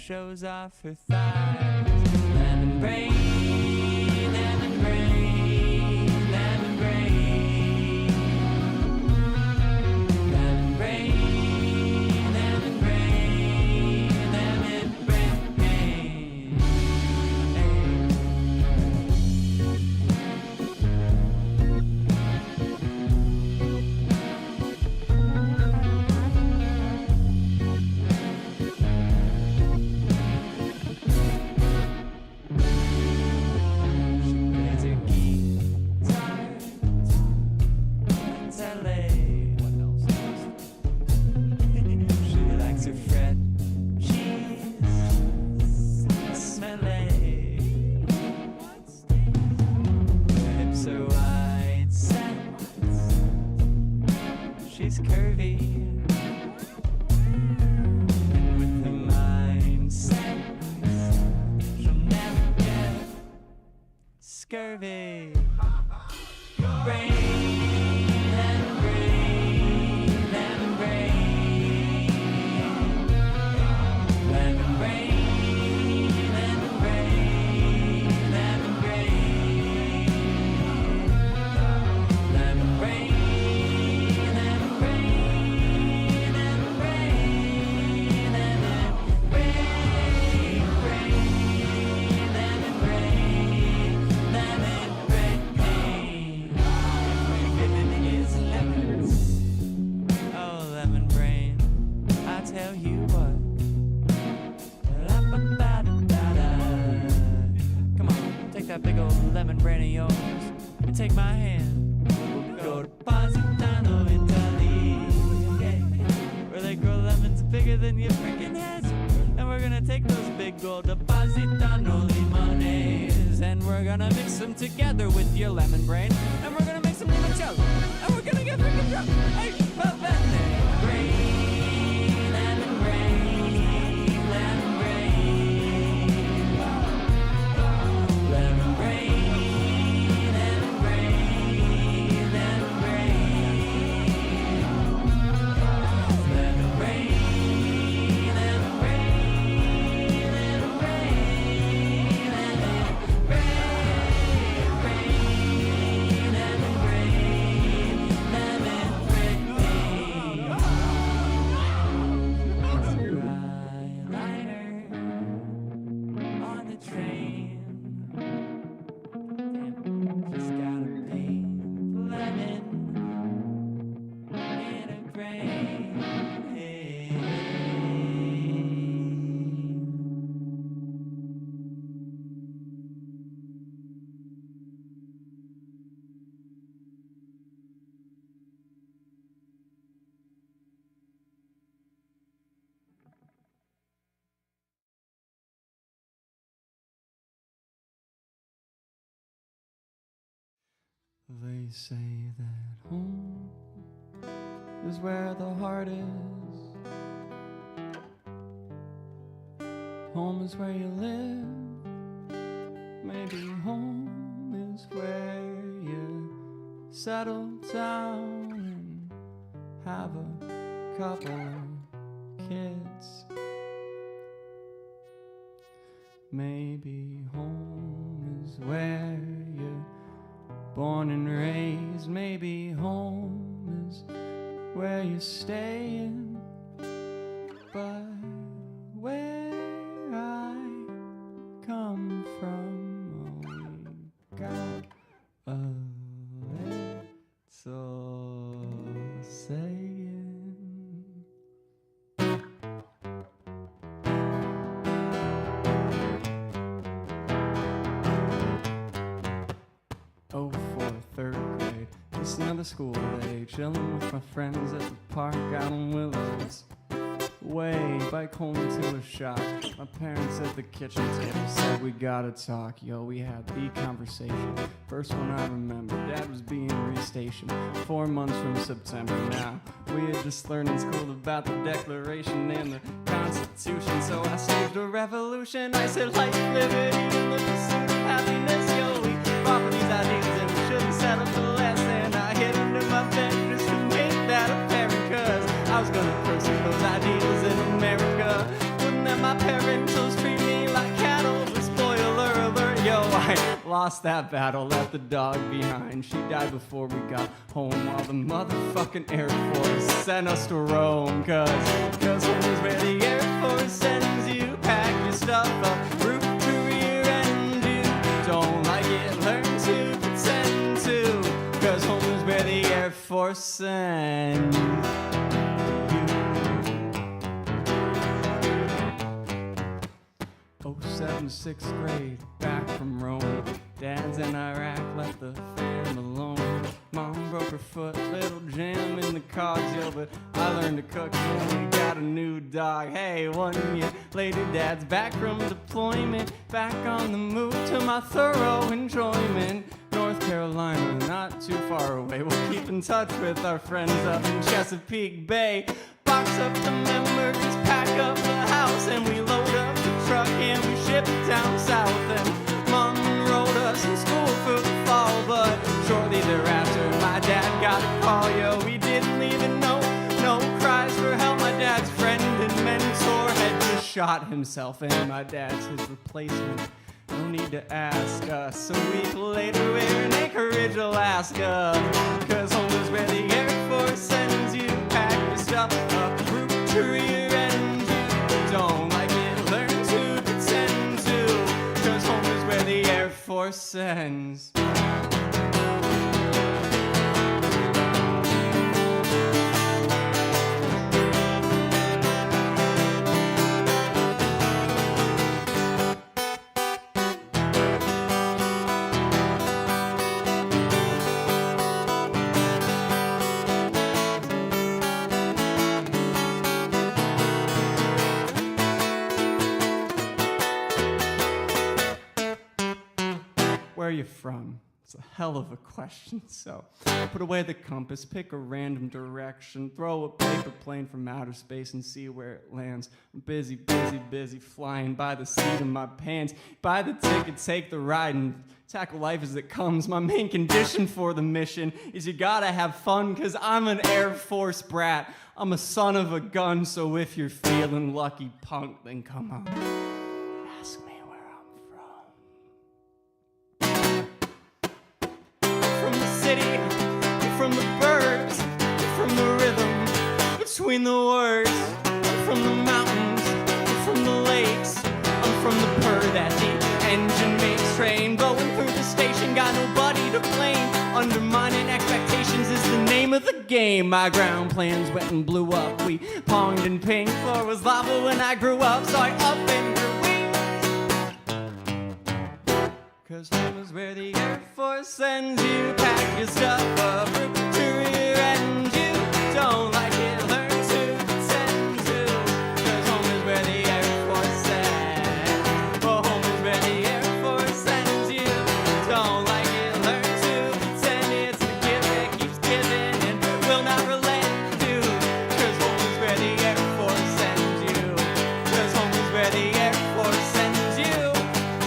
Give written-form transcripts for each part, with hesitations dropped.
shows off her thighs. Lemon brain, lemon brain, lemon brain, lemon brain, lemon brain, lemon brain. She's curvy, and with her mindset, she'll never get scurvy. Brain, lemon brain, lemon brain, lemon brain, lemon brain, lemon brain, lemon brain. Tell you what. Come on, take that big old lemon brain of yours and take my hand. We'll go to Positano, Italy, yeah, where they grow lemons bigger than your freaking head. And we're gonna take those big gold Positano limones, and we're gonna mix them together with your lemon brain, and we're gonna make some limoncello, and we're gonna get freaking drunk. Hey, brain. They say that home is where the heart is. Home is where you live. Maybe home is where you settle down and have a couple of kids. Maybe home is where you're born and raised. Maybe home is where you're staying. But where I come from, oh, we got a little saying. Oh, for third grade, just another school day, chilling with my friends at the park out on Willows Way. Bike home to a shop. My parents at the kitchen table said we gotta talk. Yo, we had the conversation. First one I remember, Dad was being restationed 4 months from September. Now we had just learned in school about the Declaration and the Constitution. So I staged a revolution. I said life, liberty, and the pursuit of happiness. Yo, we fought for these ideals and we shouldn't settle for less. And I hid under my bed just to make that apparent, cause I was gonna pursue those ideals in America. But that my parentals treat me like cattle. But spoiler alert, yo, I lost that battle, left the dog behind. She died before we got home, while the motherfucking Air Force sent us to Rome. Cause home is where the Air Force sends you. Pack your stuff up, root to rear end you. Don't like it, learn to pretend to. Cause home is where the Air Force sends you. 07, 6th grade, back from Rome. Dad's in Iraq, left the fam alone. Mom broke her foot, little jam in the cogs, yo, but I learned to cook and we got a new dog. Hey, 1 year later, Dad's back from deployment, back on the move to my thorough enjoyment. North Carolina, not too far away. We'll keep in touch with our friends up in Chesapeake Bay. Box up the members, pack up the house, and we load up the truck and we ship it down south. And Mom enrolled us in school for the fall, but shortly thereafter my dad got a call, yo. We didn't even know, no cries for help. My dad's friend and mentor had just shot himself, and my dad's his replacement. No need to ask us. A week later we're in Anchorage, Alaska. Cause home is where the Air Force sends you. Pack your stuff up, root to rear end you. Don't like it, learn to pretend to. Cause home is where the Air Force sends. Where are you from? It's a hell of a question. So put away the compass, pick a random direction, throw a paper plane from outer space and see where it lands. I'm busy, busy, busy flying by the seat of my pants. Buy the ticket, take the ride, and tackle life as it comes. My main condition for the mission is you gotta have fun, cause I'm an Air Force brat. I'm a son of a gun, so if you're feeling lucky, punk, then come on. Ask me where I'm from. From the city, from the birds, from the rhythm between the words, from the mountains, from the lakes. I'm from the purr that the engine makes, train blowing through the station, got nobody to blame. Undermining expectations is the name of the game. My ground plans went and blew up. We ponged in pink, floor was lava when I grew up, so I up and grew wings. Cause home is where the Air Force sends you. Pack your stuff up, root to rear end you. Don't like it, learn to pretend to. Cause home is where the Air Force sends. Well, home is where the Air Force sends you. Don't like it, learn to pretend. It's the gift that keeps giving and will not relent to. Cause home is where the Air Force sends you. Cause home is where the Air Force sends you.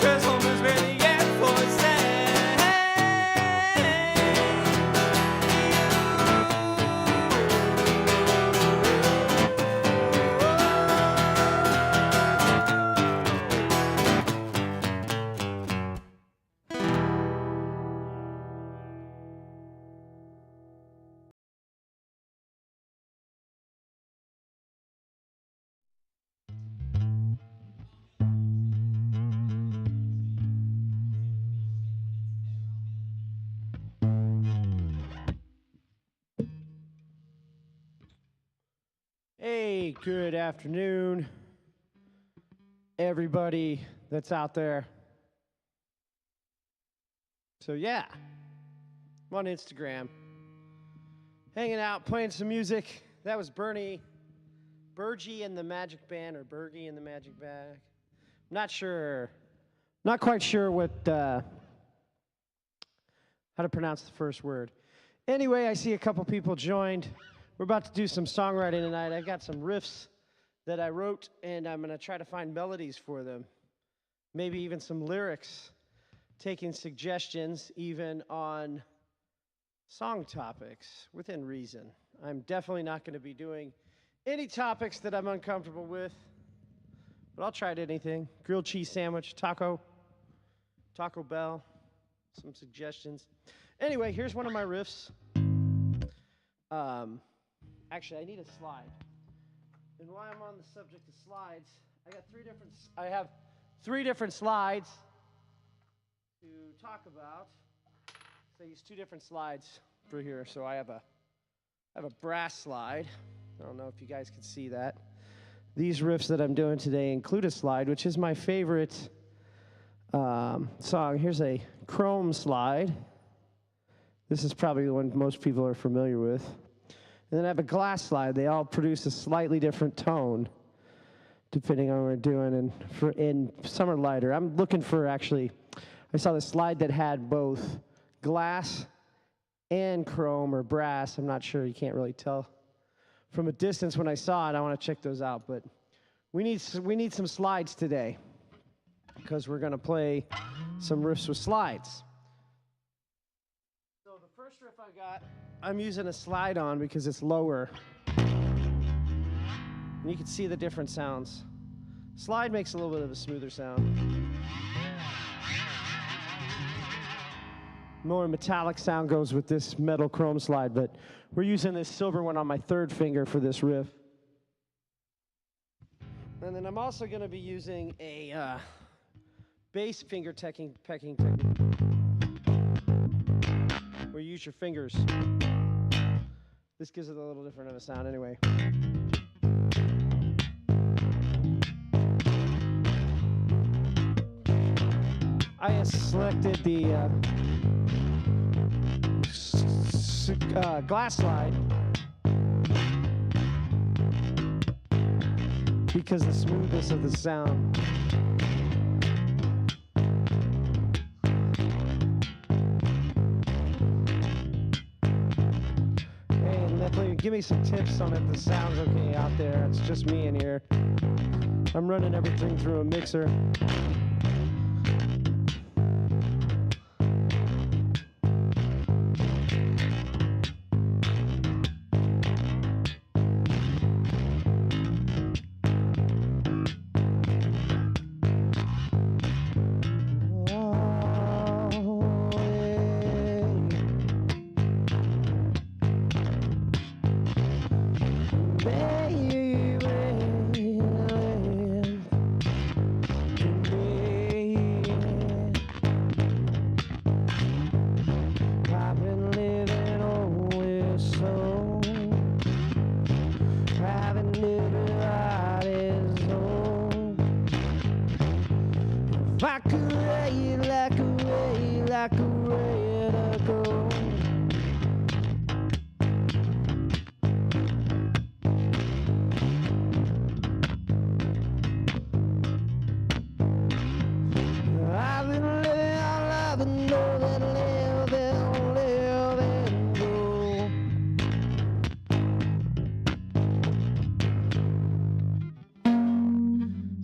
Cause home is where the Air Force sends. Hey, good afternoon, everybody that's out there. So yeah, I'm on Instagram, hanging out, playing some music. That was Bergie and the Magic Band, or Bergie and the Magic Bag. Not quite sure what, how to pronounce the first word. Anyway, I see a couple people joined. We're about to do some songwriting tonight. I've got some riffs that I wrote, and I'm going to try to find melodies for them. Maybe even some lyrics, taking suggestions even on song topics within reason. I'm definitely not going to be doing any topics that I'm uncomfortable with. but I'll try anything. Grilled cheese sandwich, Taco Bell, some suggestions. Anyway, here's one of my riffs. Actually, I need a slide. And while I'm on the subject of slides, I have three different slides to talk about. So I use two different slides for here. So I have a brass slide. I don't know if you guys can see that. These riffs that I'm doing today include a slide, which is my favorite song. Here's a chrome slide. This is probably the one most people are familiar with. And then I have a glass slide. They all produce a slightly different tone, depending on what we're doing. And some are lighter. I'm looking for, actually, I saw the slide that had both glass and chrome or brass. I'm not sure. You can't really tell from a distance when I saw it. I want to check those out. But we need some slides today because we're going to play some riffs with slides. So the first riff I got, I'm using a slide on because it's lower. And you can see the different sounds. Slide makes a little bit of a smoother sound. More metallic sound goes with this metal chrome slide, but we're using this silver one on my third finger for this riff. And then I'm also going to be using a bass finger pecking technique, where you use your fingers. This gives it a little different of a sound anyway. I selected the glass slide because the smoothness of the sound. Hey, definitely give me some tips on if the sound's okay out there. It's just me in here. I'm running everything through a mixer.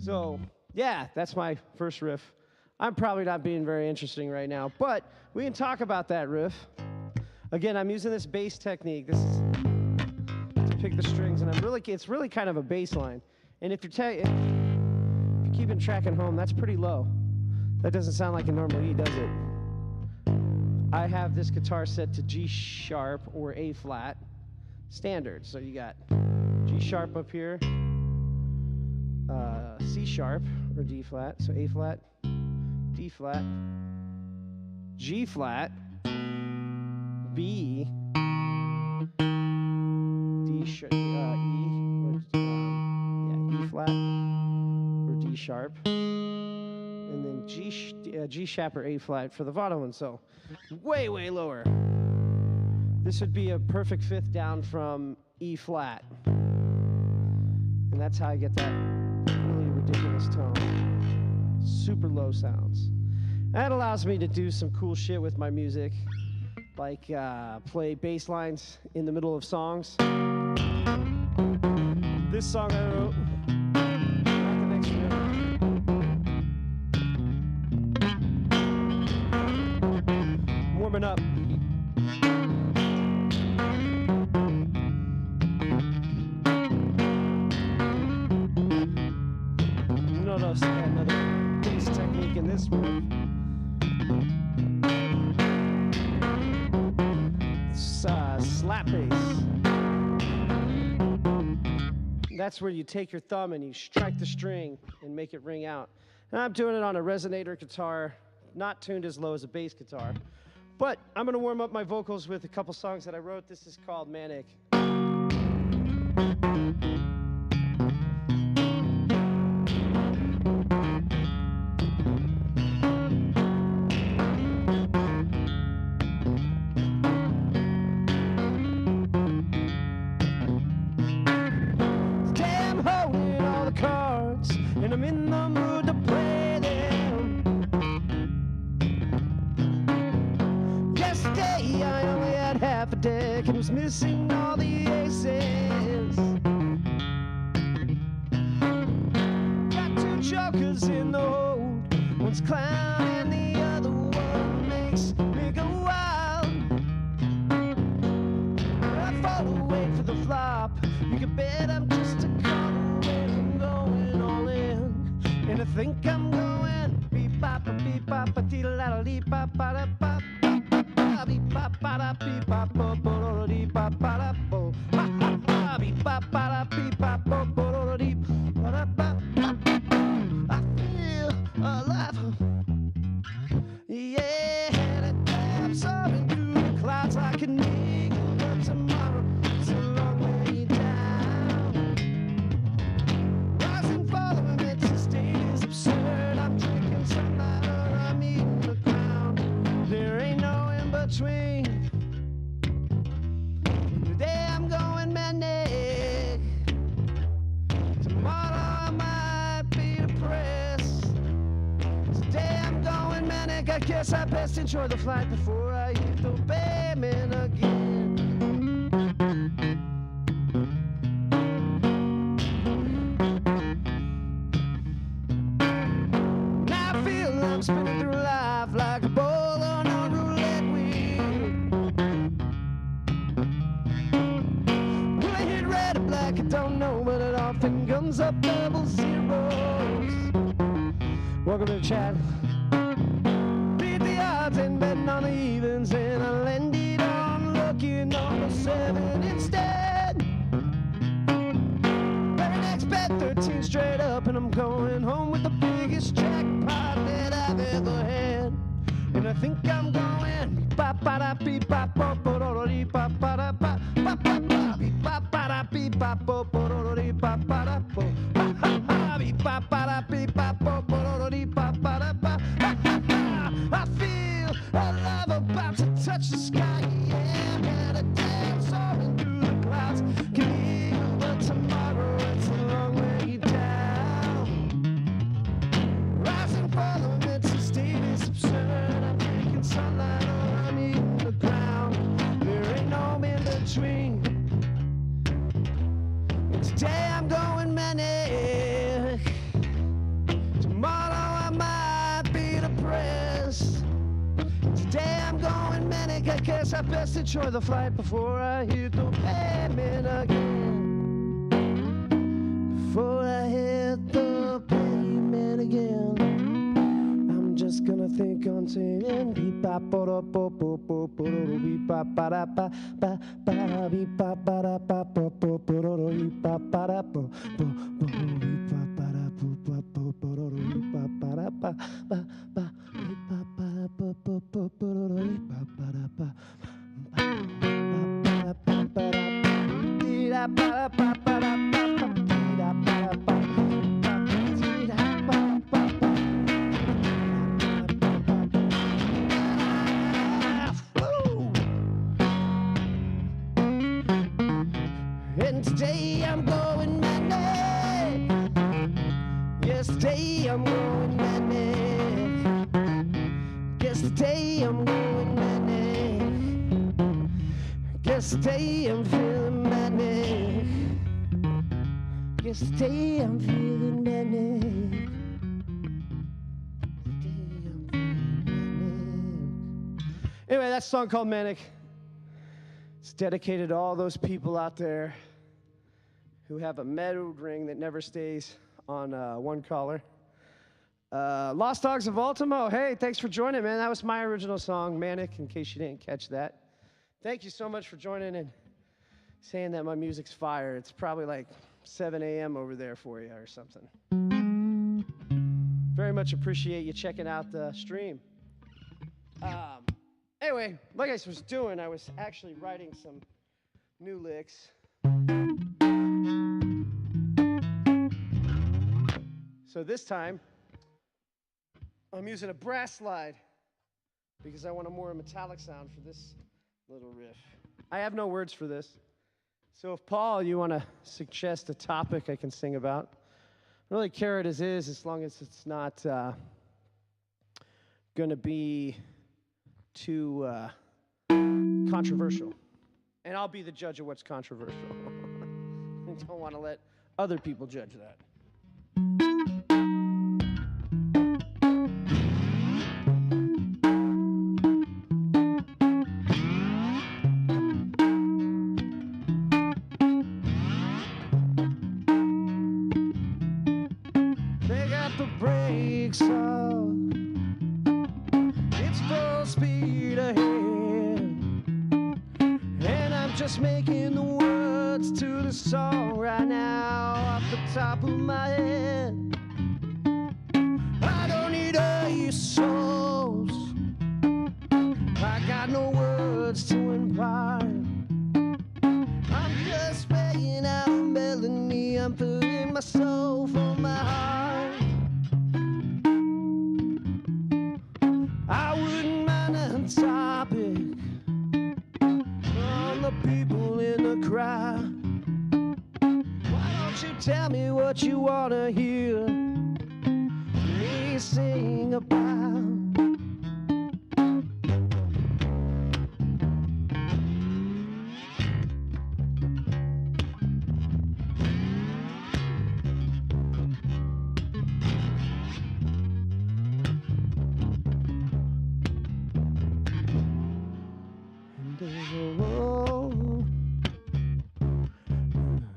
So, yeah, that's my first riff. I'm probably not being very interesting right now, but we can talk about that riff. Again, I'm using this bass technique. This is to pick the strings, and it's really kind of a bass line. And if you're keeping track at home, that's pretty low. That doesn't sound like a normal E, does it? I have this guitar set to G sharp or A flat standard. So you got G sharp up here, C sharp or D flat, so A flat, D flat, G flat, B, D sharp, E flat or D sharp, and then G sharp or A flat for the bottom one. So way lower. This would be a perfect fifth down from E flat, and that's how I get that really ridiculous tone. Super low sounds. That allows me to do some cool shit with my music, like play bass lines in the middle of songs. This song I wrote, not the next one. Warming up. another bass technique in this one. It's slap bass. That's where you take your thumb and you strike the string and make it ring out. And I'm doing it on a resonator guitar, not tuned as low as a bass guitar. But I'm gonna warm up my vocals with a couple songs that I wrote. This is called Manic. And I'm in the mood to play them. Yesterday I only had half a deck and was missing all the aces. Got two jokers in the hold, one's clown and the other one makes me go wild. I fall away for the flop, you can bet I'm just a call away from going all in. And I think I'm going beep bop beep bop dee la dee bop ba da bop beep bop ba da beep bop bo bo dee bop ba da bo beep bop ba da beep bop bo bo dee ba da bop. I feel alive, yeah. I'm soaring through the clouds like an eagle, but tomorrow it's a long way down. Rising, falling, it's a state is absurd. I'm drinking sunlight or I'm eating the ground. There ain't no in between. Today I'm going manic. Tomorrow I might be depressed. Today I'm going manic. I guess I best enjoy the flight before I hit the pavement again. I'm spinning through life like a ball on a roulette wheel. Will I hit red or black? I don't know, but it often comes up double zeros. Welcome to the chat. Beat the odds and betting on the evens, and I landed on looking on the 7 instead. Very next bet 13 straight up, and I'm going home with the biggest jackpot that I've ever had. And I think I'm going ba ba da beep ba bo bo do dee ba ba da ba ba ba ba beep ba ba da beep ba bo bo do dee ba ba da bo ba ba beep ba ba da beep ba bo bo do dee ba ba da ba. I feel alive, about to touch the sky. Yeah, I'm gonna dance soaring through the clouds. Can hear you, but tomorrow it's a long way down. Rising, falling, it's a state is absurd. I'm drinking sunlight or I'm eating the ground. There ain't no in between. And today I'm going manic. Tomorrow I might be depressed. Today I'm going manic. I guess I best enjoy the flight before I hit the pavement again. Before I hit the pavement again. I'm just gonna think on singing beep bop bo do bo bo bo bo do beep bop ba da ba ba ba beep bop ba da ba bo bo bo do beep bop ba da bo bo bo beep bop ba da bo bo bo bo do beep bop ba da ba ba ba beep bop ba da bo bo bo bo do beep bop ba da ba ba ba ba ba da dee da ba ba ba da ba dee da ba ba dee da ba ba ba. And today I'm going manic. Yes, today I'm going manic. Guess today I'm going manic. Guess today I'm feeling manic. Guess today I'm feeling manic. Today I'm feeling manic. Anyway, that song called Manic. It's dedicated to all those people out there who have a metal ring that never stays on one collar. Lost Dogs of Ultimo. Hey, thanks for joining, man. That was my original song, Manic, in case you didn't catch that. Thank you so much for joining and saying that my music's fire. It's probably like 7 a.m. over there for you or something. Very much appreciate you checking out the stream. Anyway, like I was doing, I was actually writing some new licks. So this time, I'm using a brass slide because I want a more metallic sound for this little riff. I have no words for this. So if Paul, you want to suggest a topic I can sing about, I don't really care what it is as long as it's not going to be too controversial. And I'll be the judge of what's controversial. I don't want to let other people judge that. They got the brakes on. It's full speed ahead. And I'm just making the words to the song right now off the top of my head. I don't need a source. I got no words to impart. I'm just playing out a melody. I'm putting my soul from my heart. I wouldn't mind a topic from the people in the crowd. Why don't you tell me what you want to hear me sing about?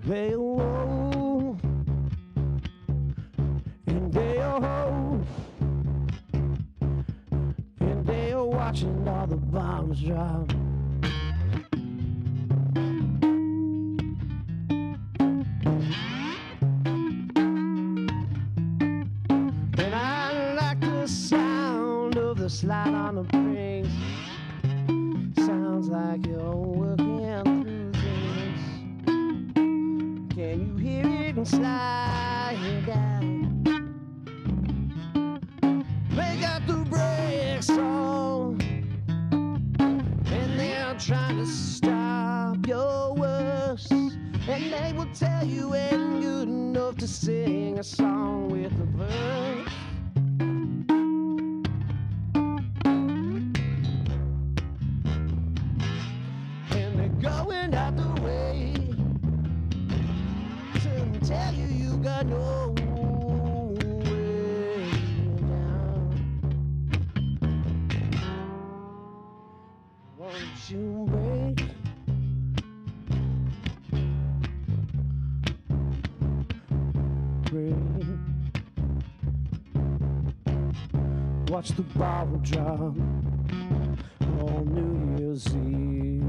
They roll, and they are and they are watching all the bombs drop. And I like the sound of the slide on the brakes. Sounds like you're working through things. Can you hear it and slide down? They got the brakes on, and they're trying to stop your worst. And they will tell you ain't good enough to sing a song with a verse. And they're going out the way to tell you you got no way down. Won't you break? Break. Watch the bottle drop on New Year's Eve.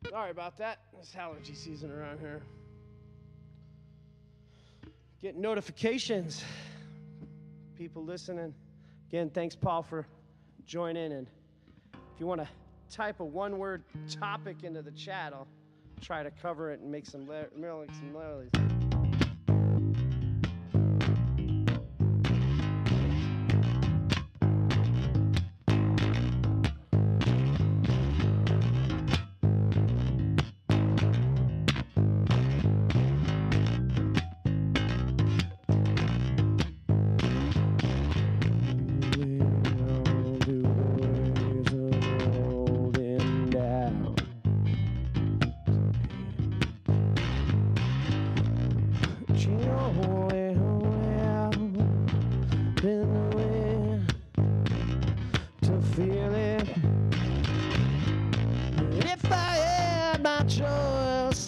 Sorry about that. It's allergy season around here. Getting notifications. People listening. Again, thanks, Paul, for joining. And if you want to type a one-word topic into the chat, I'll try to cover it and make some melodies.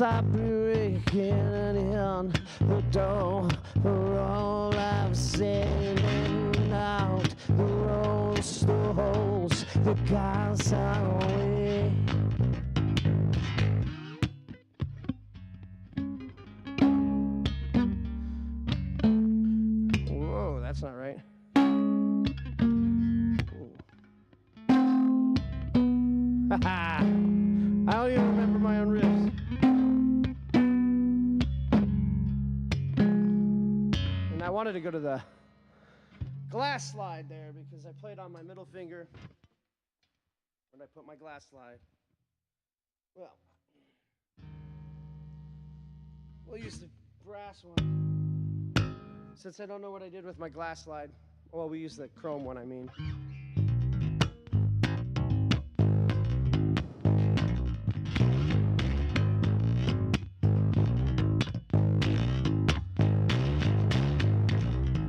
I'll be breaking in the door for all I've seen and out the roads, the holes, the guys away. Whoa, that's not right. Haha! I don't even remember my own riffs. And I wanted to go to the glass slide there because I played on my middle finger when I put my glass slide. Well, we'll use the brass one. Since I don't know what I did with my glass slide. Well, we use the chrome one, I mean.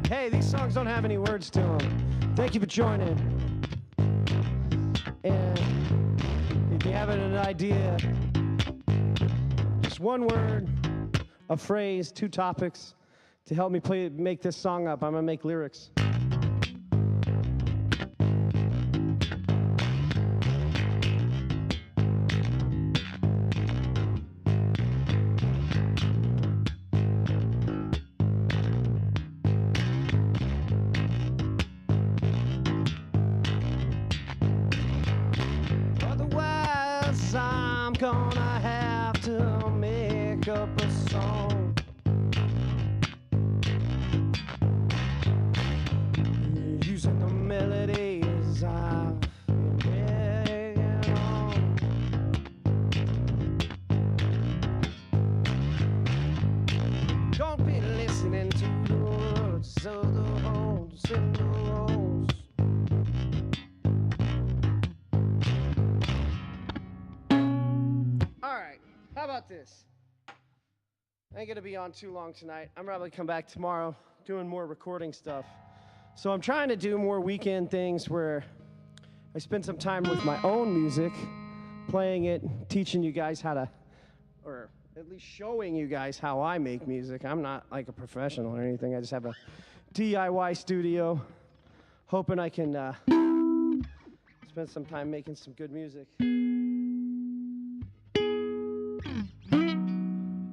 Hey, these songs don't have any words to them. Thank you for joining. And if you have an idea, just one word, a phrase, 2 topics to help me make this song up. I'm gonna make lyrics. Otherwise, I'm gonna have to make up a song. Using the melodies I've been working on. Don't be listening to the words of the holes in the roads. All right, how about this? I ain't gonna be on too long tonight. I'm probably come back tomorrow doing more recording stuff. So I'm trying to do more weekend things where I spend some time with my own music, playing it, teaching you guys how to, or at least showing you guys how I make music. I'm not like a professional or anything. I just have a DIY studio, hoping I can spend some time making some good music.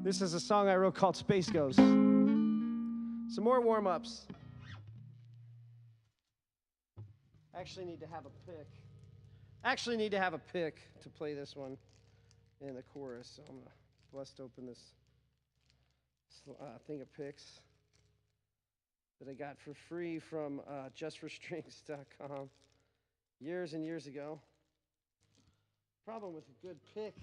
This is a song I wrote called Space Ghost. Some more warm-ups. Actually need to have a pick to play this one in the chorus. So I'm gonna bust open this thing of picks that I got for free from justforstrings.com years and years ago. Problem with a good pick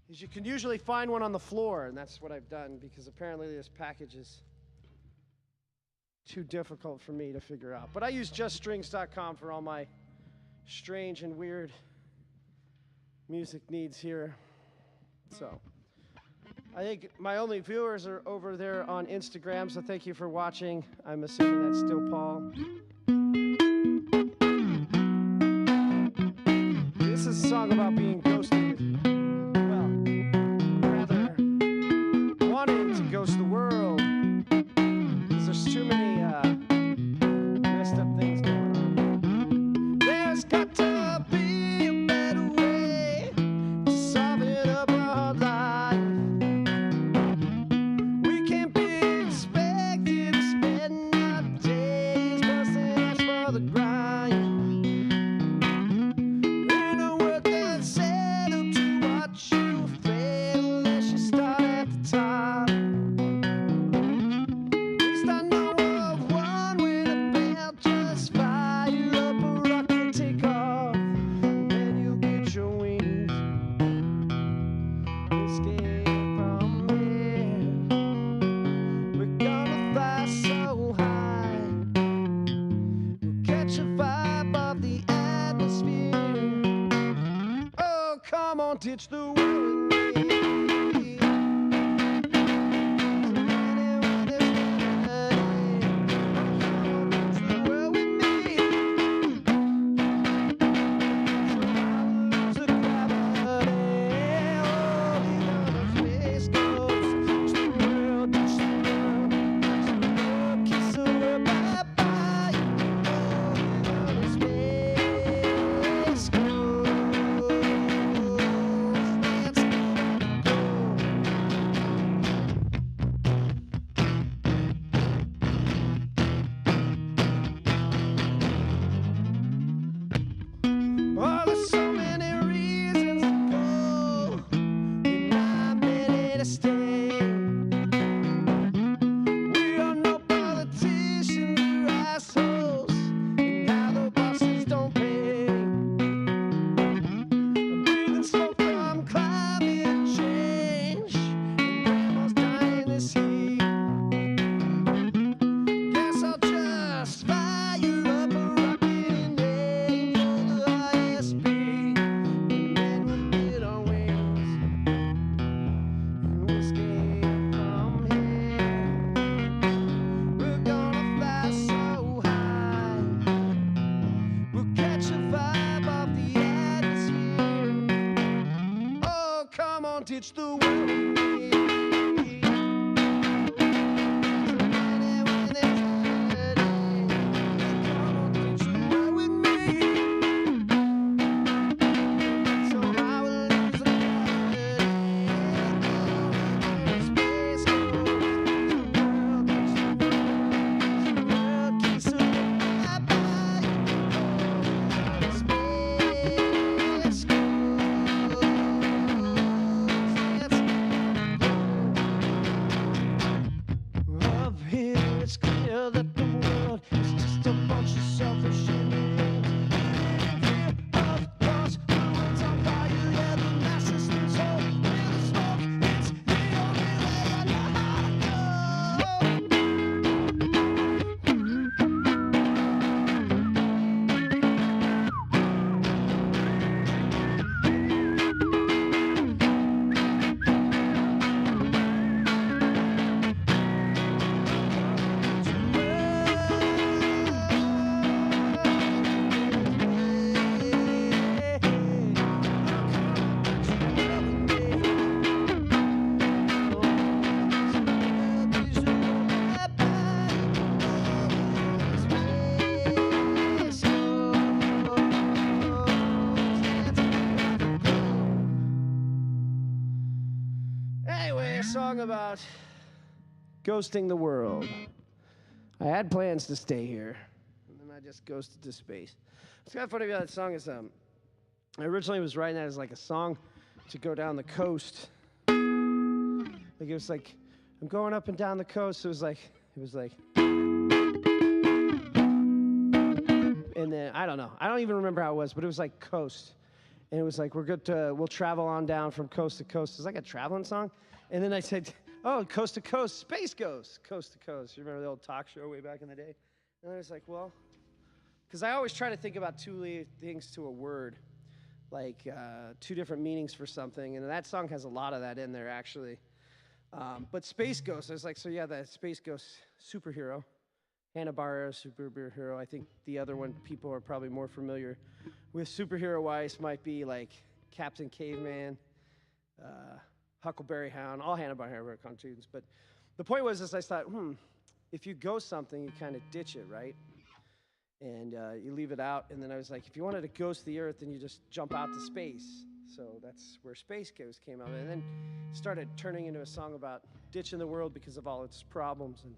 is you can usually find one on the floor, and that's what I've done because apparently this package is too difficult for me to figure out. But I use juststrings.com for all my strange and weird music needs here. So I think my only viewers are over there on Instagram, so thank you for watching. I'm assuming that's still Paul. This is a song about being ghosted. Well, rather wanting to ghost the world. There's too many messed up things going on. There's got to be a better way to solve it up our life. We can't be expected to spend our days busting ass for the grind. Ain't no work that's said idea that the world is just a bunch of selfish Indians. Of course, the world's on fire, yeah, the mass system's whole. With the smoke, it's the only way I know how to go. Anyway, a song about ghosting the world. I had plans to stay here, and then I just ghosted to space. What's kind of funny about that song is I originally was writing that as like a song to go down the coast. Like it was like I'm going up and down the coast. It was like, and then I don't know. I don't even remember how it was, but it was like coast. And it was like, we'll travel on down from coast to coast. It's like a traveling song. And then I said, oh, coast to coast, space ghost, coast to coast. You remember the old talk show way back in the day? And I was like, well, because I always try to think about two things to a word, like two different meanings for something. And that song has a lot of that in there, actually. But space ghost, I was like, so yeah, that space ghost superhero. Hanna-Barbera superhero. I think the other one people are probably more familiar with superhero-wise might be like Captain Caveman, Huckleberry Hound, all Hanna-Barbera cartoons. But the point was is I thought, if you ghost something, you kind of ditch it, right? And you leave it out. And then I was like, if you wanted to ghost the Earth, then you just jump out to space. So that's where Space Ghost came out. And then started turning into a song about ditching the world because of all its problems. And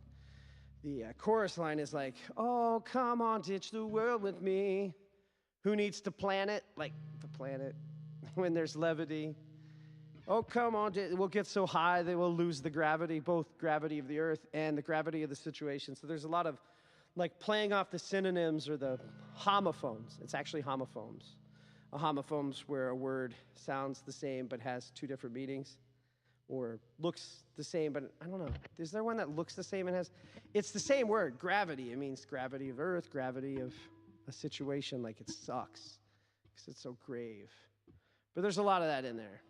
the chorus line is like, oh, come on, ditch the world with me. Who needs to plan it? Like the planet when there's levity. Oh, come on, we'll get so high that we'll lose the gravity, both gravity of the earth and the gravity of the situation. So there's a lot of like playing off the synonyms or the homophones. It's actually homophones. A homophone's where a word sounds the same but has two different meanings. Or looks the same, but I don't know. Is there one that looks the same and has... It's the same word, gravity. It means gravity of earth, gravity of a situation, like it sucks. Because it's so grave. But there's a lot of that in there.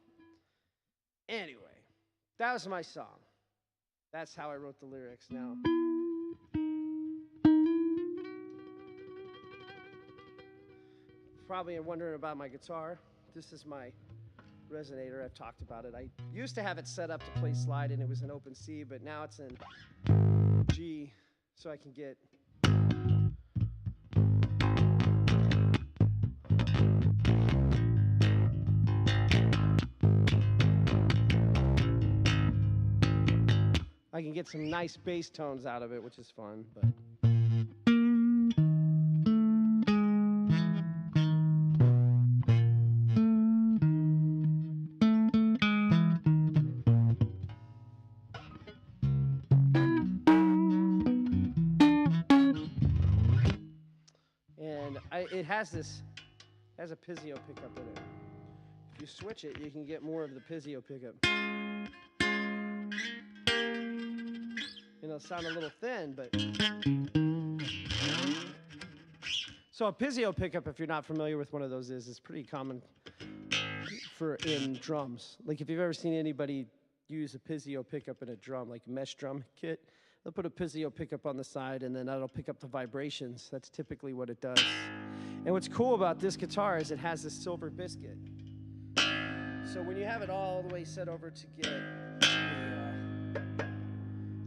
Anyway, that was my song. That's how I wrote the lyrics now. Probably wondering about my guitar. This is my resonator. I've talked about it. I used to have it set up to play slide and it was in open C, but now it's in G, so I can get some nice bass tones out of it, which is fun, but it has a Pizzio pickup in it. If you switch it, you can get more of the Pizzio pickup. It'll sound a little thin, but... So a Pizzio pickup, if you're not familiar with one of those, is pretty common in drums. Like if you've ever seen anybody use a Pizzio pickup in a drum, like a mesh drum kit, they'll put a Pizzio pickup on the side and then that'll pick up the vibrations. That's typically what it does. And what's cool about this guitar is it has this silver biscuit. So when you have it all the way set over to get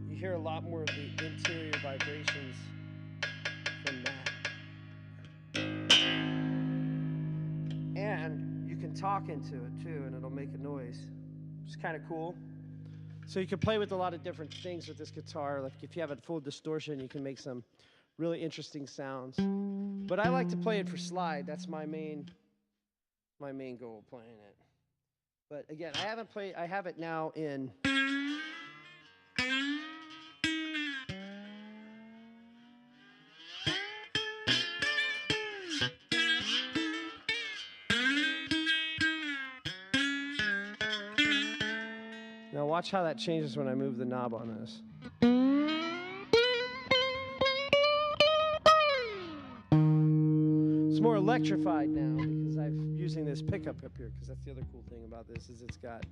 you hear a lot more of the interior vibrations from that. And you can talk into it too, and it'll make a noise. It's kind of cool. So you can play with a lot of different things with this guitar. Like if you have it full distortion, you can make some really interesting sounds. But I like to play it for slide. That's my main goal of playing it. But again, I have it now in Watch how that changes when I move the knob on this. It's more electrified now because I'm using this pickup up here, because that's the other cool thing about this is it's got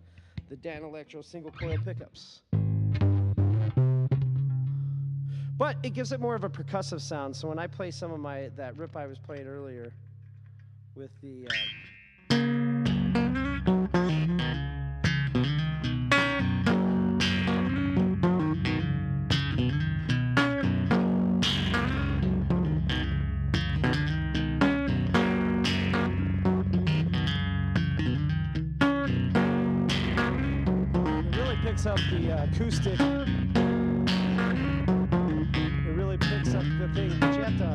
the Dan Electro single coil pickups. But it gives it more of a percussive sound. So when I play some of that rip I was playing earlier with the it really picks up the acoustic. The thing, but you have to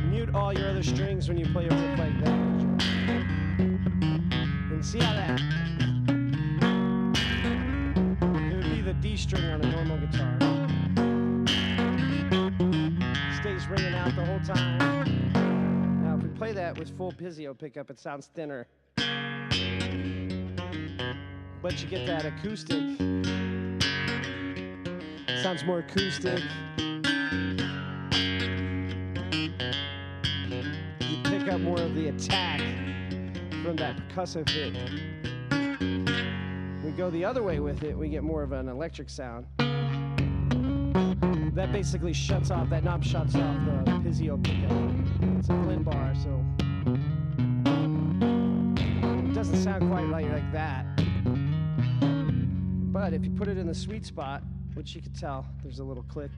mute all your other strings when you play a riff like that. And see how that, it would be the D string on a normal guitar. Stays ringing out the whole time. Now if we play that with full Pizio pickup, it sounds thinner. But you get that acoustic. Sounds more acoustic. You pick up more of the attack from that percussive hit. We go the other way with it, we get more of an electric sound. That basically shuts off, that knob shuts off the Pizio pickup. It's a blend bar, so it doesn't sound quite like that. But if you put it in the sweet spot, which you can tell, there's a little click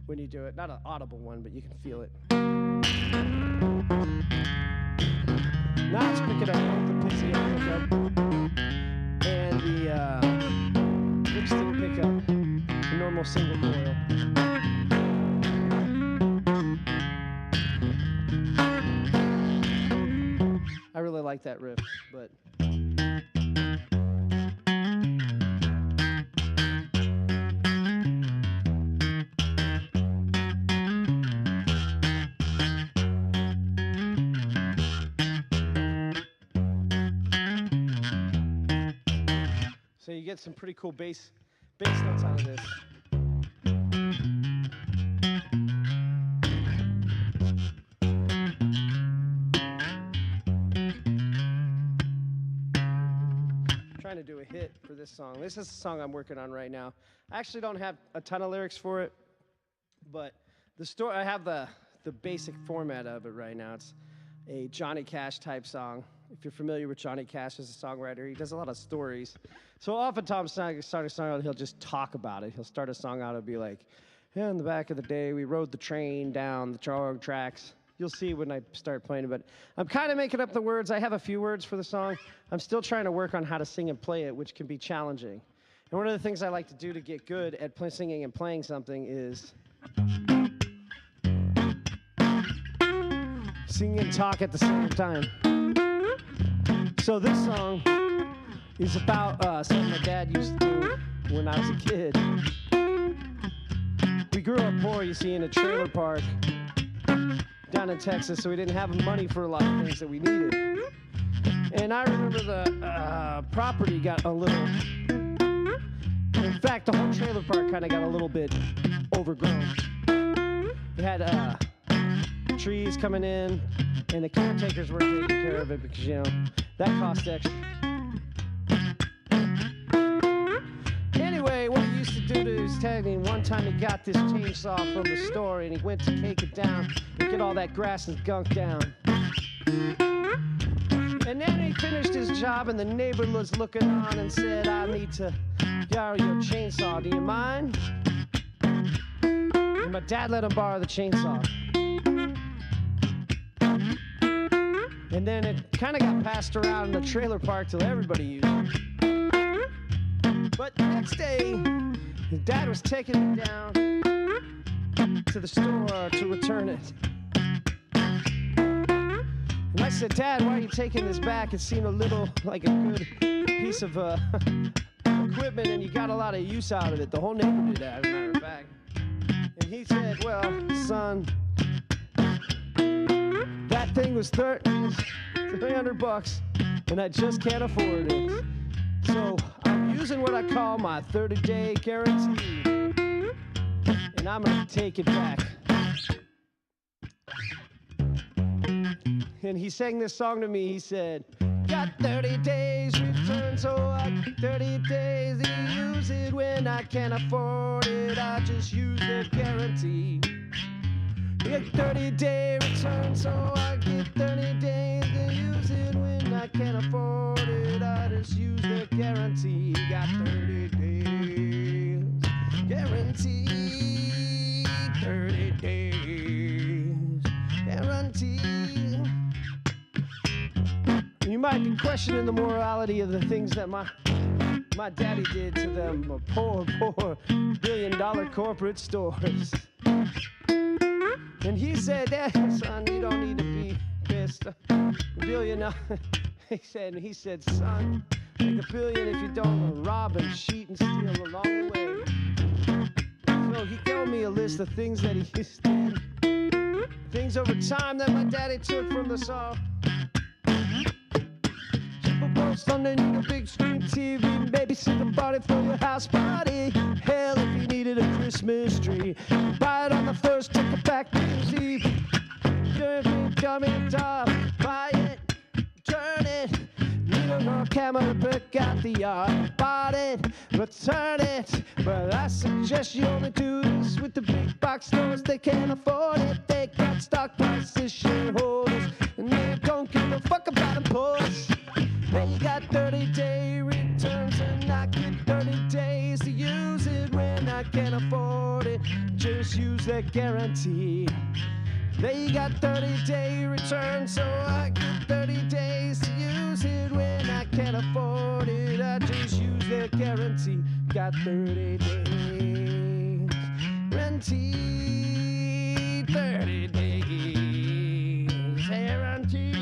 when you do it. Not an audible one, but you can feel it. Now let's pick it up with the Pizio pickup and the lipstick pickup, the normal single coil. I really like that riff, but so you get some pretty cool bass notes out of this. Trying to do a hit for this song. This is the song I'm working on right now. I actually don't have a ton of lyrics for it, but the story, I have the basic format of it right now. It's a Johnny Cash type song. If you're familiar with Johnny Cash as a songwriter, he does a lot of stories. So oftentimes, start a song out, he'll just talk about it. He'll start a song out and be like, yeah, in the back of the day, we rode the train down the railroad tracks. You'll see when I start playing it, but I'm kind of making up the words. I have a few words for the song. I'm still trying to work on how to sing and play it, which can be challenging. And one of the things I like to do to get good at singing and playing something is sing and talk at the same time. So this song is about something my dad used to do when I was a kid. We grew up poor, you see, in a trailer park down in Texas, so we didn't have money for a lot of things that we needed. And I remember the property got a little, in fact, the whole trailer park kind of got a little bit overgrown. We had trees coming in, and the caretakers weren't taking care of it because, you know, that cost extra. Anyway, what he used to do to his tagging, one time he got this chainsaw from the store and he went to take it down and get all that grass and gunk down. And then he finished his job and the neighbor was looking on and said, I need to borrow your chainsaw, do you mind? And my dad let him borrow the chainsaw. And then it kind of got passed around in the trailer park till everybody used it. But the next day, his dad was taking it down to the store to return it. And I said, Dad, why are you taking this back? It seemed a little like a good piece of equipment, and you got a lot of use out of it. The whole neighborhood did that, as a matter of fact. And he said, well, son, that thing was $300, and I just can't afford it. So I'm using what I call my 30-day guarantee, and I'm gonna take it back. And he sang this song to me. He said, got 30 days return, so I get 30 days to use it. When I can't afford it, I just use the guarantee. Get 30-day return, so I get 30 days to use it. When I can't afford it, I just use the guarantee. Got 30 days guarantee, 30 days guarantee. You might be questioning the morality of the things that my daddy did to them poor billion-dollar corporate stores. And he said, son, you don't need to be pissed. He said, son, make $1 billion if you don't rob and cheat and steal along the way. So he gave me a list of things that he did. Things over time that my daddy took from the song. Sunday, need a big screen TV, babysit a party for your house party. Hell, if you needed a Christmas tree, buy it on the first, take it back to New Eve. Come in top, buy it, turn it. Need a little camera, pick out the art. Bought it, return it. But I suggest you only do this with the big box stores. They can't afford it. They got stock prices, shareholders, and they don't give a fuck about imports. They got 30-day returns, and I get 30 days to use it. When I can't afford it, just use that guarantee. They got 30-day returns, so I get 30 days to use it. When I can't afford it, I just use that guarantee. Got 30 days guarantee, 30 days guarantee.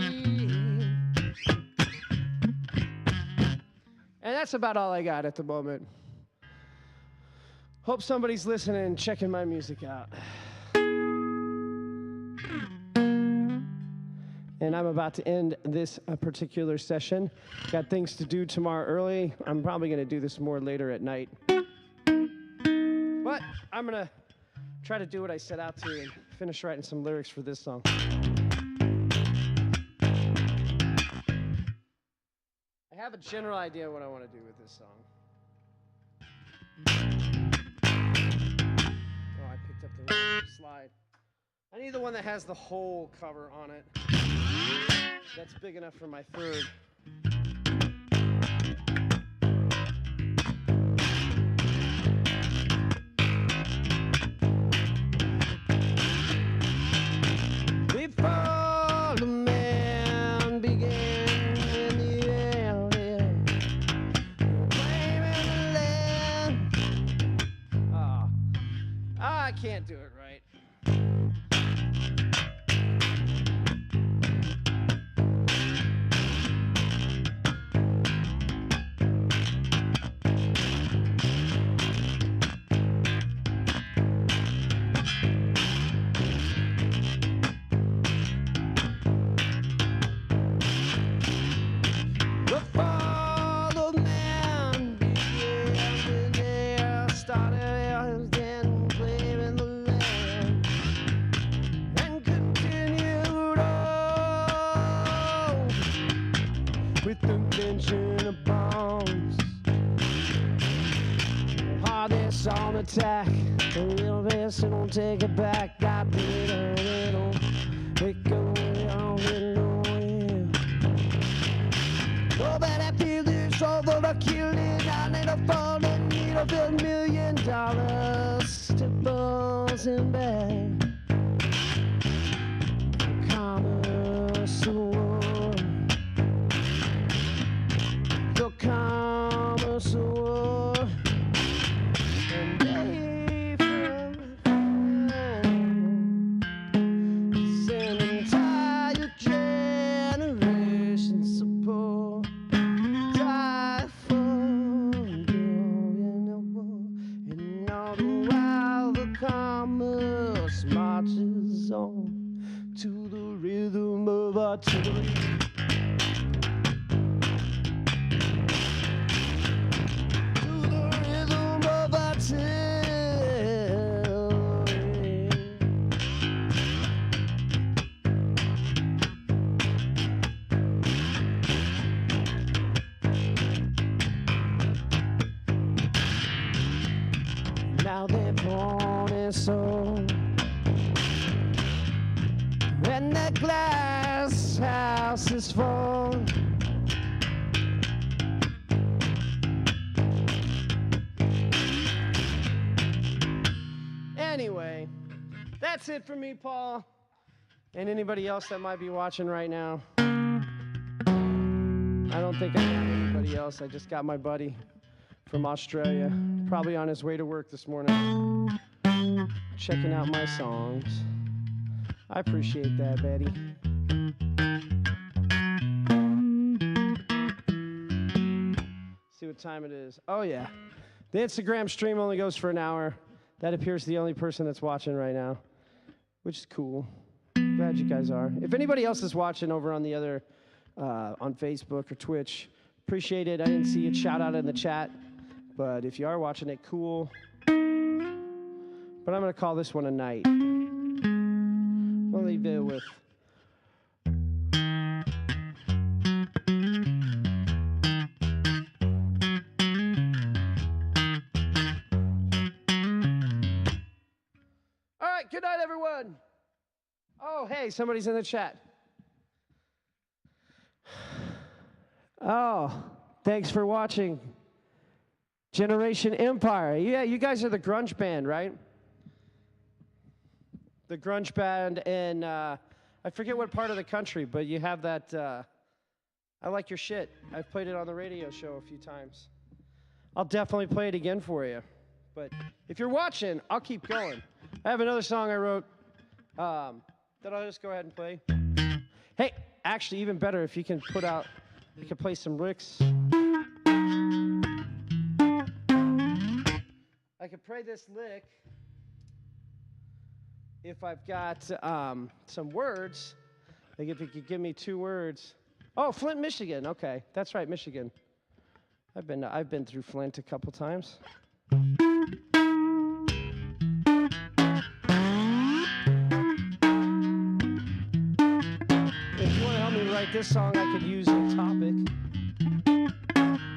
And that's about all I got at the moment. Hope somebody's listening and checking my music out. And I'm about to end this particular session. Got things to do tomorrow early. I'm probably going to do this more later at night. But I'm going to try to do what I set out to and finish writing some lyrics for this song. I have a general idea what I want to do with this song. Oh, I picked up the wrong slide. I need the one that has the whole cover on it. That's big enough for my third. Before the man began in the area, claiming the land. Oh, I can't do it right. On attack, a little bit, so don't take it back. Got a little, it go nowhere. Oh, but I feel this over the killing. I need a fall and need a $1 million to buzz and back. Commerce war, the commerce war. Marches on to the rhythm of artillery. how they're born and sold. And the glass house is full. Anyway, that's it for me, Paul. And anybody else that might be watching right now. I don't think I got anybody else. I just got my buddy from Australia, probably on his way to work this morning, checking out my songs. I appreciate that, Betty. See what time it is. Oh, yeah. The Instagram stream only goes for an hour. That appears the only person that's watching right now, which is cool. Glad you guys are. If anybody else is watching over on the other, on Facebook or Twitch, appreciate it. I didn't see it shout out in the chat, but if you are watching it, cool. But I'm going to call this one a night. We'll leave it with... All right, good night, everyone. Oh, hey, somebody's in the chat. Oh, thanks for watching. Generation Empire. Yeah, you guys are the grunge band, right? The grunge band in, I forget what part of the country, but you have that, I like your shit. I've played it on the radio show a few times. I'll definitely play it again for you. But if you're watching, I'll keep going. I have another song I wrote that I'll just go ahead and play. Hey, actually, even better if you can put out, you can play some licks. I could play this lick if I've got some words. Like if you could give me 2 words. Oh, Flint, Michigan. Okay, that's right, Michigan. I've been through Flint a couple times. If you want to help me write this song, I could use a topic.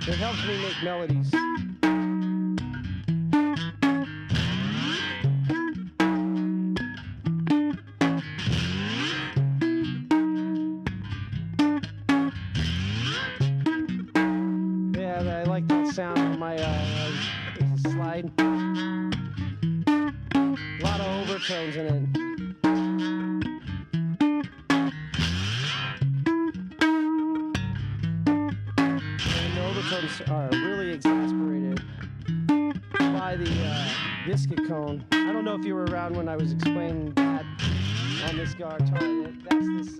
It helps me make melodies. Yeah, I like that sound on my slide. A lot of overtones in it. Are really exasperated by the biscuit cone. I don't know if you were around when I was explaining that on this guitar. That's this.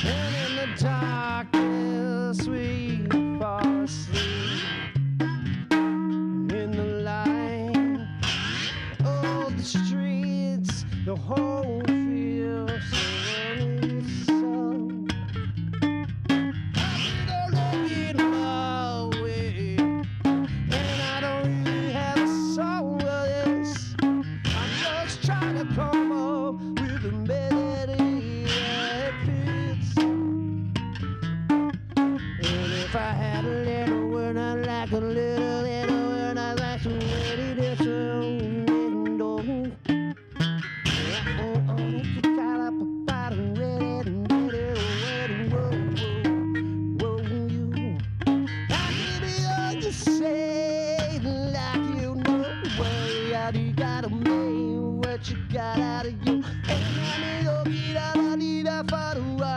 And in the darkness we fall asleep. The whole field surrounding the sun. I'm looking my way, and I don't really have a soul of this. I'm just trying to come up with a melody that fits. And if I had a little word, I'd like a little word, I'd like to let it down. You got out of you, and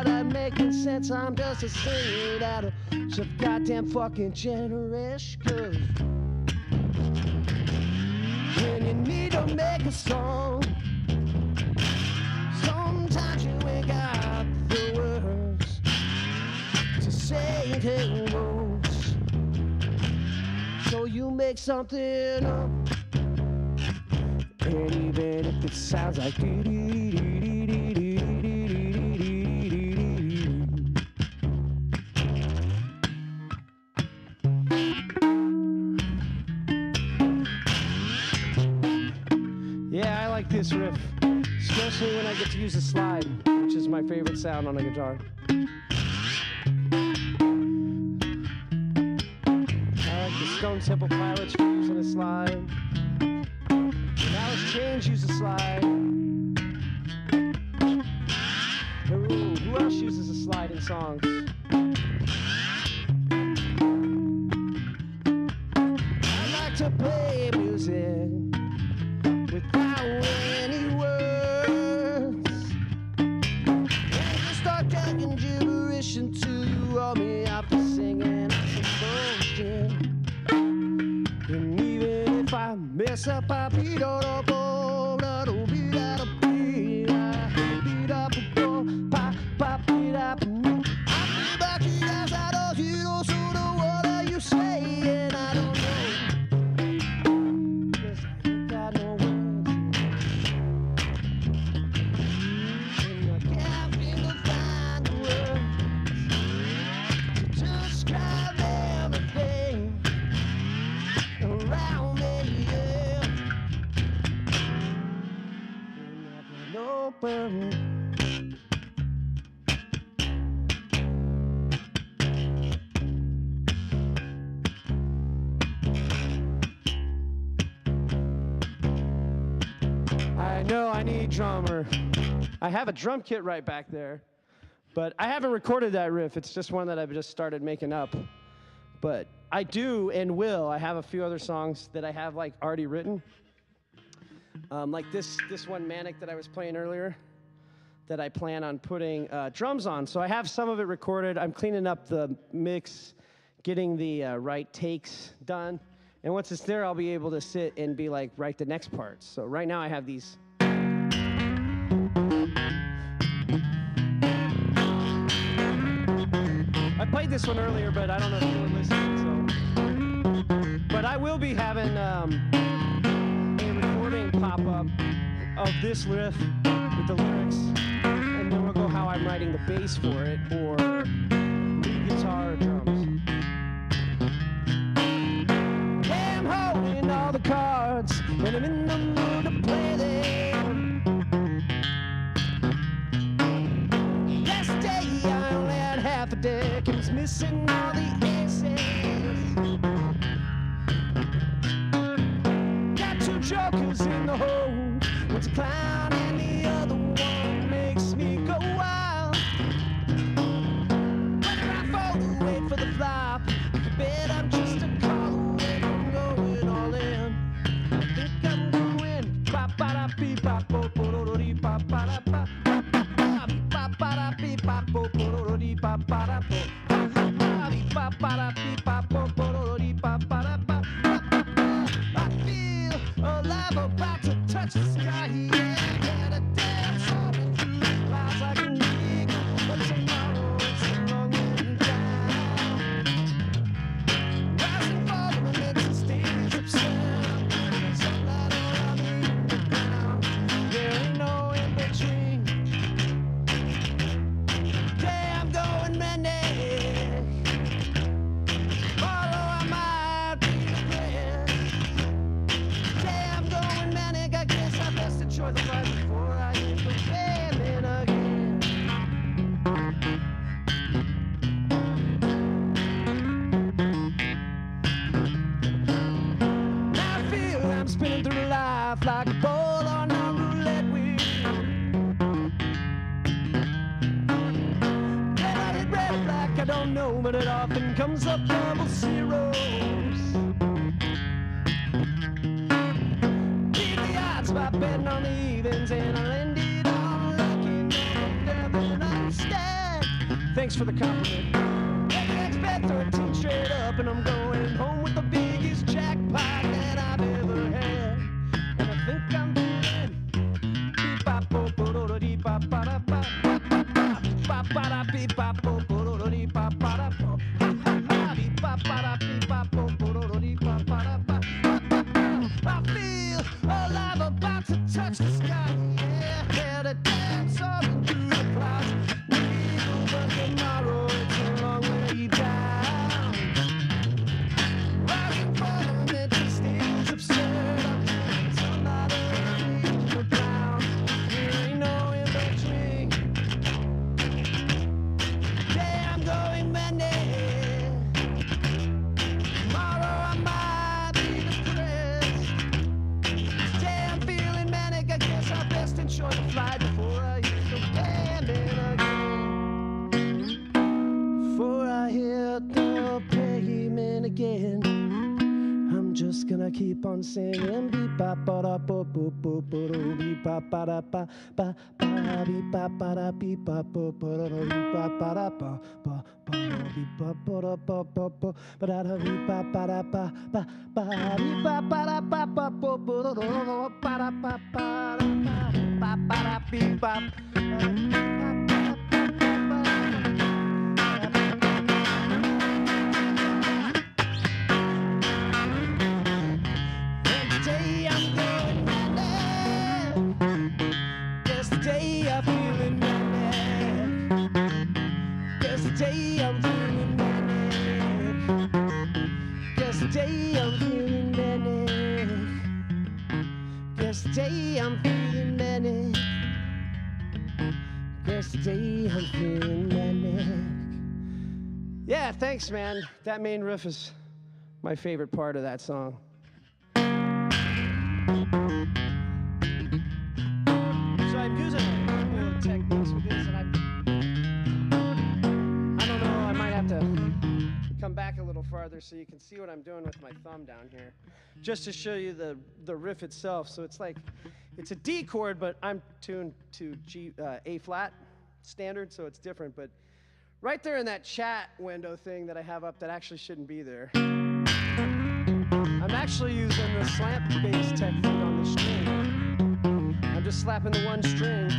I'm making sense. I'm just a singer out of some goddamn fucking generation. When you need to make a song, sometimes you ain't got the words to say the words, so you make something up. And even if it sounds like yeah, I like like this riff, especially when I get to use a slide, which is my favorite sound on a guitar. I like the Stone Temple Pilots for using a slide. And Alice Chains use a slide. Ooh, who else uses a slide in songs? I like to play music without any words. And you start talking gibberish until you roll me off the singing some bullshit. And even if I mess up, I beat all the ball, beat out a beat, beat up a ball, pop, beat up. I feel back in as I don't hear no sort of what are you saying? I don't know. 'Cause I ain't got no words. And I can't seem to find the words to describe everything around me, yeah. And I got no burden. I know I need drummer. I have a drum kit right back there, but I haven't recorded that riff. It's just one that I've just started making up. But I do and will. I have a few other songs that I have like already written. Like this one, Manic, that I was playing earlier, that I plan on putting drums on. So I have some of it recorded. I'm cleaning up the mix, getting the right takes done. And once it's there, I'll be able to sit and be like, write the next part. So right now I have these. I played this one earlier, but I don't know if you were listening, so. But I will be having a recording pop up of this riff with the lyrics, and then we'll go how I'm writing the bass for it, or lead guitar or drums. Yeah, I'm holding all the cards, and I'm in the mood to play them. Last day I only had half a deck, and was missing all the aces. Got two jokers in the hole, one's a clown and the other one makes me go wild. Whether I fold or wait for the flop, I bet I'm just a call away from going all in. I think I'm going ba-ba-da-beep-bop-bo-bo-do-do-dee-bop-ba-da-ba. I feel alive, about to touch the sky. Yeah, gotta dance all through the clouds like an eagle. But tomorrow it's a long way down. Rising, falling, and it's a stage of sound. There's sunlight around me in the ground. There ain't no in between. Yeah, I'm going manic. Although I might be depressed. Yeah, I'm going manic. I guess I best enjoy the life before I hit the pavement again. Now I feel I'm spinning through life like a ball on a roulette wheel. Red, I hit red or black, I don't know, but it often comes up double zeros. Beat the odds by betting on the evens, and I'll end it on lucky, no devil instead. Thanks for the compliment. Next bet 13 straight up, and I'm going home with the biggest jackpot that I've ever had. And I think I'm doing beep-bop-bo-bo-do-do-dee-bop-ba-da-bop. Bop-ba-da-beep-bop-bo-bo-do-do-dee-bop-ba-da-bop. Beep-bop-ba-da-beep-bop-bo-bo-do-do-dee-bop-ba-da-bop. I feel alive, about to touch the sky. Yeah, had a dance all through the clouds. Eagle, but tomorrow it's a long way down. Rising, falling, it's a stage absurd. I'm feeling sunlight around me in the for the flight before I hit the payment again. Before I hit the pavement again. I'm just gonna keep on singing. Beep ba ba da ba ba ba ba da beep ba ba da ba ba ba beep ba ba da beep ba ba ba da beep ba ba da ba ba ba beep ba ba da ba ba ba ba da beep ba ba da ba ba ba beep ba ba da ba ba ba ba da ba da ba ba ba ba da beep ba. Today I'm feeling manic. Guess today I'm feeling manic. Guess today I'm feeling manic. Guess today I'm feeling manic. Guess today I'm feeling manic. Yeah, thanks, man. That main riff is my favorite part of that song. So I'm using a couple of techniques with this, and I don't know, I might have to come back a little farther so you can see what I'm doing with my thumb down here, just to show you the riff itself. So it's like, it's a D chord, but I'm tuned to A flat standard, so it's different. But right there in that chat window thing that I have up that actually shouldn't be there, I'm actually using the slant bass technique on the string. I'm just slapping the one string,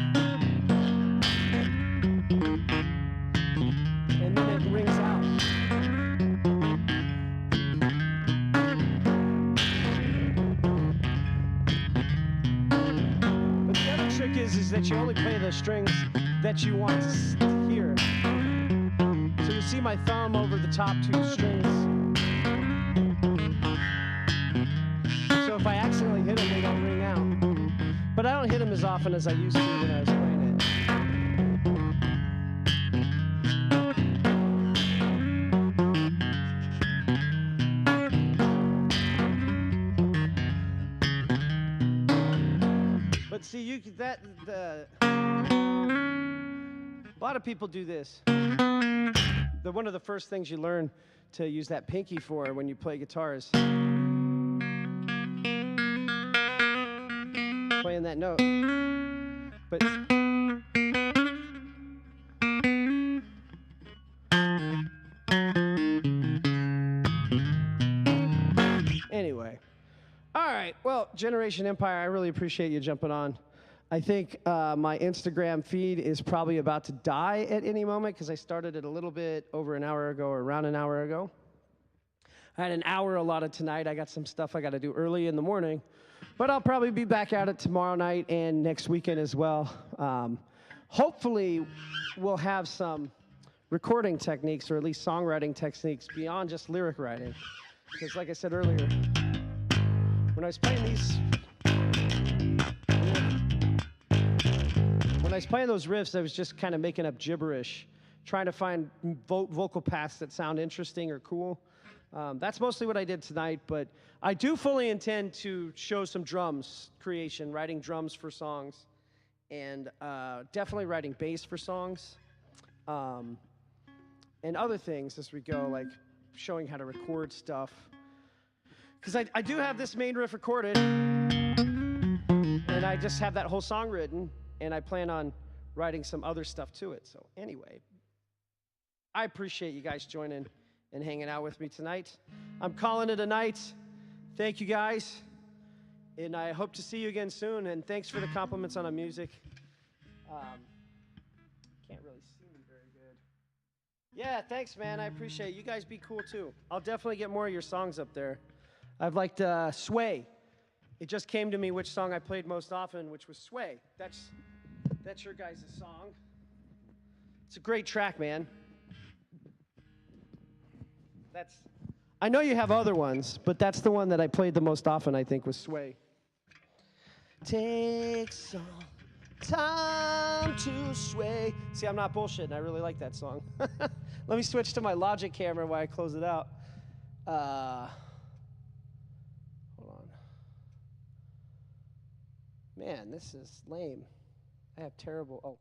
and then it rings out. But the other trick is that you only play the strings that you want to hear. So you see my thumb over the top two strings. So if I accidentally hit them, they don't ring out. But I don't hit them as often as I used to when I was playing it. But see, a lot of people do this. One of the first things you learn to use that pinky for when you play guitars, playing that note. But anyway, all right. Well, Generation Empire, I really appreciate you jumping on. I think my Instagram feed is probably about to die at any moment because I started it a little bit over an hour ago, or around an hour ago. I had an hour allotted tonight. I got some stuff I got to do early in the morning. But I'll probably be back at it tomorrow night and next weekend as well. Hopefully, we'll have some recording techniques, or at least songwriting techniques, beyond just lyric writing. Because like I said earlier, when I was playing those riffs, I was just kind of making up gibberish, trying to find vocal paths that sound interesting or cool. That's mostly what I did tonight, but I do fully intend to show some drums creation, writing drums for songs, and definitely writing bass for songs, and other things as we go, like showing how to record stuff. Because I do have this main riff recorded, and I just have that whole song written, and I plan on writing some other stuff to it. So anyway, I appreciate you guys joining and hanging out with me tonight. I'm calling it a night. Thank you guys, and I hope to see you again soon, and thanks for the compliments on the music. Can't really see me very good. Yeah, thanks, man. I appreciate it. You guys be cool, too. I'll definitely get more of your songs up there. I've liked Sway. It just came to me which song I played most often, which was Sway. That's your guys' song. It's a great track, man. I know you have other ones, but that's the one that I played the most often, I think, was Sway. Take some time to sway. See, I'm not bullshitting. I really like that song. Let me switch to my Logic camera while I close it out. Hold on. Man, this is lame. I have terrible. Oh.